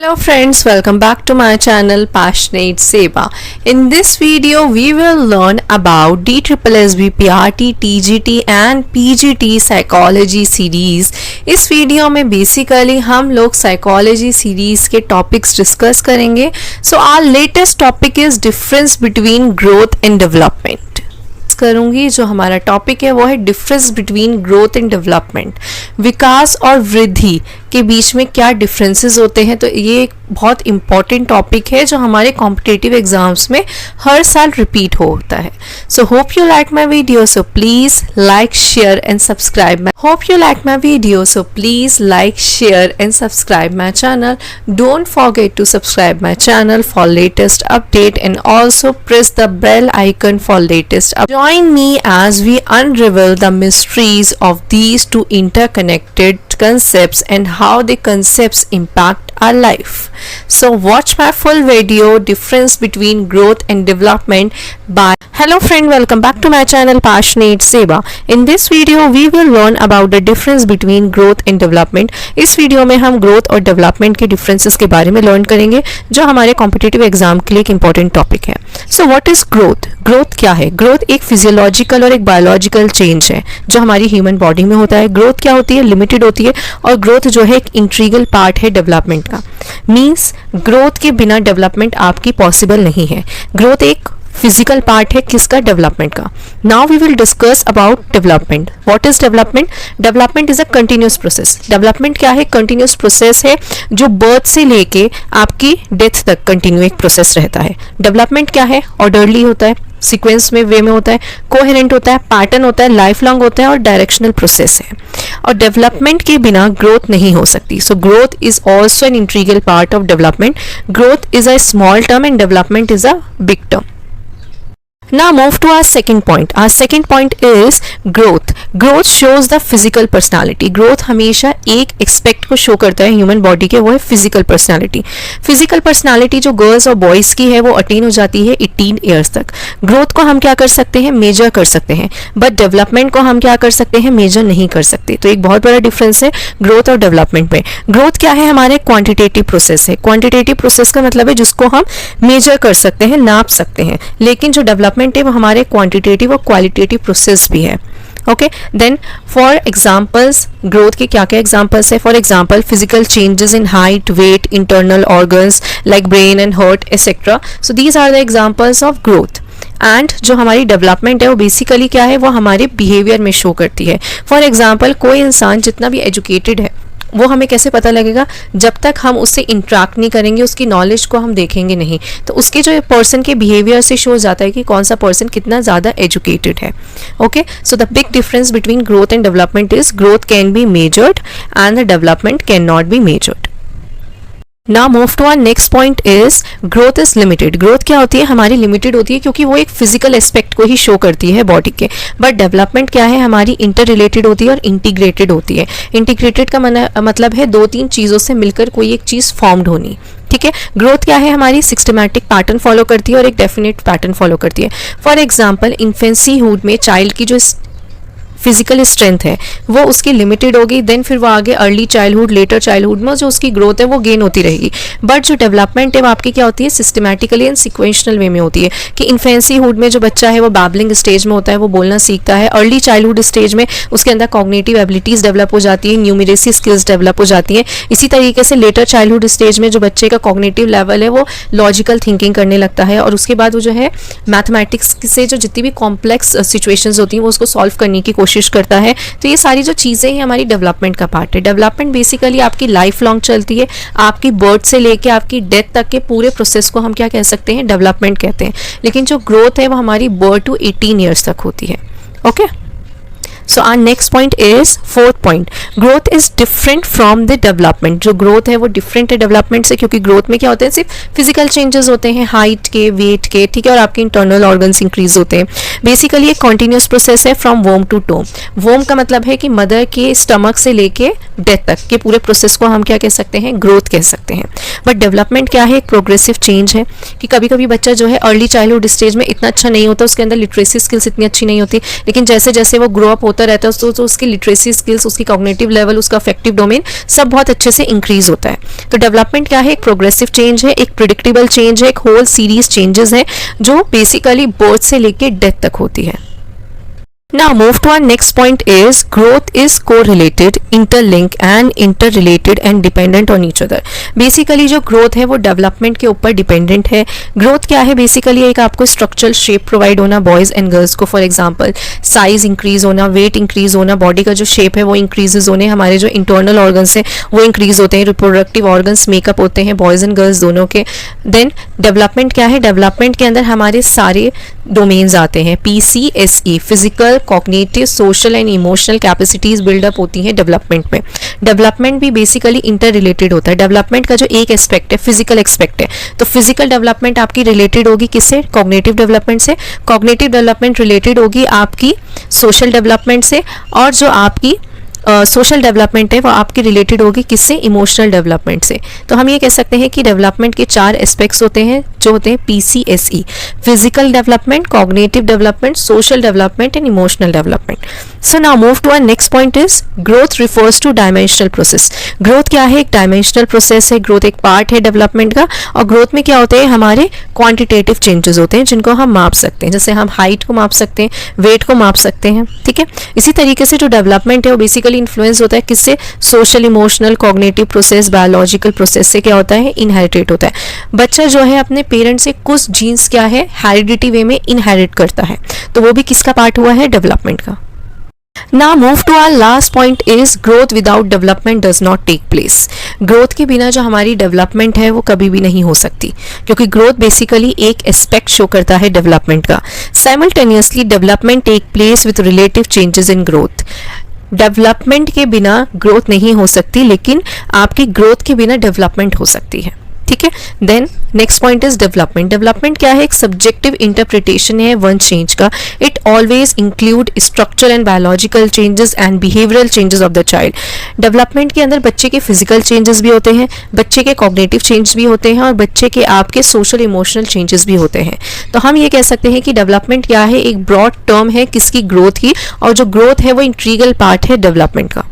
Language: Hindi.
Hello friends, welcome back to my channel Passionate Seva. In this video we will learn about DSSB, PRT, TGT and PGT Psychology Series. इस वीडियो में बेसिकली हम लोग साइकोलॉजी सीरीज के टॉपिक्स डिस्कस करेंगे. So our latest topic is difference between growth and development करूंगी. जो हमारा टॉपिक है वो है difference between growth and development. विकास और वृद्धि के बीच में क्या डिफरेंसेस होते हैं. तो ये एक बहुत इंपॉर्टेंट टॉपिक है जो हमारे कॉम्पिटिटिव एग्जाम्स में हर साल रिपीट होता है. So hope you like my video, so please like share and subscribe. Hope you like my video, so please like, share and subscribe my channel. Don't forget to subscribe my channel for latest update and also press the bell icon for latest update. Join me as we unravel the mysteries of these two interconnected concepts and how the concepts impact our life. So watch my full video, difference between growth and development by Hello friend, welcome back to my channel Passionate Seva. In this video we will learn about the difference between growth and development. इस वीडियो में हम ग्रोथ और डेवलपमेंट के डिफरेंसेस के बारे में लर्न करेंगे जो हमारे कॉम्पिटिटिव एग्जाम के लिए एक इंपॉर्टेंट टॉपिक है. So what is growth. Growth क्या है. ग्रोथ एक फिजियोलॉजिकल और एक बायोलॉजिकल चेंज है जो हमारी ह्यूमन बॉडी में होता है. ग्रोथ क्या होती है, लिमिटेड होती है और ग्रोथ जो है एक इंटीग्रल पार्ट है डेवलपमेंट का. मीन्स ग्रोथ के बिना डेवलपमेंट आपकी पॉसिबल नहीं है. ग्रोथ एक फिजिकल पार्ट है किसका, डेवलपमेंट का. Now we will discuss about development. What is development. Development is a continuous process. Development क्या है, कंटिन्यूस प्रोसेस है जो बर्थ से लेके आपकी डेथ तक कंटिन्यू एक प्रोसेस रहता है. डेवलपमेंट क्या है, ऑर्डरली होता है, सीक्वेंस में वे में होता है, कोहेरेंट होता है, पैटर्न होता है, लाइफ लॉन्ग होता है और डायरेक्शनल प्रोसेस है. और डेवलपमेंट के बिना ग्रोथ नहीं हो सकती. So growth is also an integral part of development. Growth is a small term and development is a big term. Now move to our second point. Our second point is growth. Growth shows the physical personality. Growth हमेशा एक एक्सपेक्ट को शो करता है ह्यूमन बॉडी के, वो है फिजिकल पर्सनालिटी. फिजिकल पर्सनालिटी जो गर्ल्स और बॉयज़ की है वो अटेन हो जाती है 18 ईयर्स तक. ग्रोथ को हम क्या कर सकते हैं, मेजर कर सकते हैं, बट डेवलपमेंट को हम क्या कर सकते हैं, मेजर नहीं कर सकते. तो एक बहुत बड़ा डिफरेंस है ग्रोथ और डेवलपमेंट में. ग्रोथ क्या है, हमारे क्वांटिटेटिव प्रोसेस है. क्वांटिटेटिव प्रोसेस का मतलब है जिसको हम मेजर कर सकते हैं, नाप सकते हैं. लेकिन जो डेवलपमेंट है वो हमारे क्वांटिटेटिव और क्वालिटेटिव प्रोसेस भी है. Okay, then for examples growth के क्या क्या एग्जांपल्स है. For example physical changes in height, weight, internal organs like brain and heart etcetera. So these are the examples of growth. And जो हमारी डेवलपमेंट है वो बेसिकली क्या है, वो हमारे बिहेवियर में शो करती है. फॉर एग्जांपल कोई इंसान जितना भी एजुकेटेड है वो हमें कैसे पता लगेगा, जब तक हम उससे इंटरेक्ट नहीं करेंगे, उसकी नॉलेज को हम देखेंगे नहीं. तो उसके जो पर्सन के बिहेवियर से शो जाता है कि कौन सा पर्सन कितना ज़्यादा एजुकेटेड है. Okay, so the big difference between growth and development is growth can be measured and the development can not be measured. Now move to our next point is growth is limited. Growth क्या होती है, हमारी लिमिटेड होती है क्योंकि वो एक फिजिकल एस्पेक्ट को ही शो करती है बॉडी के. बट डेवलपमेंट क्या है, हमारी इंटर रिलेटेड होती है और इंटीग्रेटेड होती है. इंटीग्रेटेड का मतलब है दो तीन चीज़ों से मिलकर कोई एक चीज़ फॉर्म्ड होनी. ठीक है. ग्रोथ क्या है, हमारी सिस्टमैटिक पैटर्न फॉलो करती है और एक डेफिनेट पैटर्न फॉलो करती है. फॉर एग्जाम्पल इन्फेंसीहुड में चाइल्ड की जो फिजिकल स्ट्रेंथ है वो उसकी लिमिटेड होगी. देन फिर वो आगे अर्ली चाइल्डहुड, लेटर चाइल्डहुड में जो उसकी ग्रोथ है वो गेन होती रहेगी. बट जो डेवलपमेंट है वो आपकी क्या होती है, सिस्टमैटिकली एंड सिक्वेंशनल वे में होती है. कि इन्फेंसीहुड में जो बच्चा है वो बैबलिंग स्टेज में होता है, वो बोलना सीखता है. अर्ली चाइल्डहुड स्टेज में उसके अंदर कॉग्निटिव एबिलिटीज़ डेवलप हो जाती है, न्यूमरेसी स्किल्स डेवलप हो जाती हैं. इसी तरीके से लेटर चाइल्डहुड स्टेज में जो बच्चे का कॉग्निटिव लेवल है वो लॉजिकल थिंकिंग करने लगता है और उसके बाद वो जो है मैथमेटिक्स से जो जितनी भी कॉम्प्लेक्स सिचुएशंस होती हैं वो उसको सॉल्व करने की कोशिश करता है. तो ये सारी जो चीज़ें हैं हमारी डेवलपमेंट का पार्ट है. डेवलपमेंट बेसिकली आपकी लाइफ लॉन्ग चलती है. आपकी बर्थ से लेके आपकी डेथ तक के पूरे प्रोसेस को हम क्या कह सकते हैं, डेवलपमेंट कहते हैं. लेकिन जो ग्रोथ है वो हमारी बर्थ टू 18 ईयर्स तक होती है. Okay, so our next point is fourth point. Growth is different from the development. जो ग्रोथ है वो डिफरेंट है डेवलपमेंट से क्योंकि ग्रोथ में क्या होते हैं, सिर्फ फिजिकल चेंजेस होते हैं, हाइट के, वेट के, ठीक है, और आपके इंटरनल ऑर्गन्स इंक्रीज होते हैं. बेसिकली एक कॉन्टिन्यूस प्रोसेस है फ्रॉम वोम टू टोम। वोम का मतलब है कि मदर के स्टमक से लेके डेथ तक के पूरे प्रोसेस को हम क्या कह सकते हैं, ग्रोथ कह सकते हैं। बट डेवलपमेंट क्या है, एक प्रोग्रेसिव चेंज है कि कभी कभी बच्चा जो है अर्ली चाइल्डहुड स्टेज में इतना अच्छा नहीं होता, उसके अंदर लिटरेसी स्किल्स इतनी अच्छी नहीं होती, लेकिन जैसे जैसे वो ग्रो अप होता रहता है तो उसकी लिटरेसी स्किल्स, उसकी कॉग्निटिव लेवल, उसका अफेक्टिव डोमेन सब बहुत अच्छे से इंक्रीज होता है। तो डेवलपमेंट क्या है, एक प्रोग्रेसिव चेंज है, एक प्रिडिक्टेबल चेंज है, एक होल सीरीज चेंजेस है जो बेसिकली बर्थ से लेके डेथ तक होती है। Now move to our next point is growth is correlated, interlinked and interrelated and dependent on each other. Basically जो growth है वो development के ऊपर dependent है। growth क्या है, basically एक आपको structural shape provide होना boys and girls को, for example size increase होना, weight increase होना, body का जो shape है वो increases होने, हमारे जो internal organs हैं वो increase होते हैं, reproductive organs makeup होते हैं boys and girls दोनों के। then development क्या है, development के अंदर हमारे सारे domains आते हैं, PCSE physical, cognitive, social and emotional capacities buildup होती हैं डेवलपमेंट में। डेवलपमेंट भी बेसिकली इंटर रिलेटेड होता है। डेवलपमेंट का जो एक एस्पेक्ट है फिजिकल एस्पेक्ट है, तो फिजिकल डेवलपमेंट आपकी रिलेटेड होगी किससे, कॉग्निटिव डेवलपमेंट से। कॉग्निटिव डेवलपमेंट रिलेटेड होगी आपकी सोशल डेवलपमेंट से, और जो आपकी सोशल डेवलपमेंट है वो आपकी रिलेटेड होगी किससे, इमोशनल डेवलपमेंट से। तो हम ये कह सकते हैं कि डेवलपमेंट के 4 एस्पेक्ट्स होते हैं जो होते हैं PCSE, physical development, cognitive development, social development and emotional development. So now move to our next point is growth refers to dimensional process. Growth क्या है, एक डायमेंशनल प्रोसेस है, ग्रोथ एक पार्ट है डेवलपमेंट का, और ग्रोथ में क्या होते हैं, हमारे क्वांटिटेटिव चेंजेस होते हैं जिनको हम माप सकते हैं, जैसे हम हाइट को माप सकते हैं, वेट को माप सकते हैं, ठीक है। इसी तरीके से जो डेवलपमेंट है वो बेसिकली इन्फ्लुएंस होता है किससे, social, emotional, cognitive process, biological process से क्या होता है, इनहेरिटेट होता है। बच्चा जो है अपने पेरेंट्स से कुछ जीन्स क्या है, हेरिडिटी वे में इनहेरिट करता है, तो वो भी किसका पार्ट हुआ है, डेवलपमेंट का। Now move to our last point is growth without development does not take place. Growth के बिना जो हमारी डेवलपमेंट है वो कभी भी नहीं हो सकती, क्योंकि ग्रोथ बेसिकली एक एस्पेक्ट शो करता है डेवलपमेंट का। Simultaneously development take place with relative changes in growth. Development के बिना ग्रोथ नहीं हो सकती, लेकिन आपकी ग्रोथ के बिना डेवलपमेंट हो सकती है, ठीक है। Then next point is development. Development क्या है, एक सब्जेक्टिव इंटरप्रिटेशन है वन चेंज का। It always include structural and biological changes and behavioural changes of the child. Development के अंदर बच्चे के फिजिकल चेंजेस भी होते हैं, बच्चे के कॉग्निटिव चेंजेस भी होते हैं, और बच्चे के आपके सोशल इमोशनल चेंजेस भी होते हैं। तो हम ये कह सकते हैं कि डेवलपमेंट क्या है, एक ब्रॉड टर्म है किसकी, ग्रोथ की, और जो ग्रोथ है वो इंटीग्रल पार्ट है डेवलपमेंट का।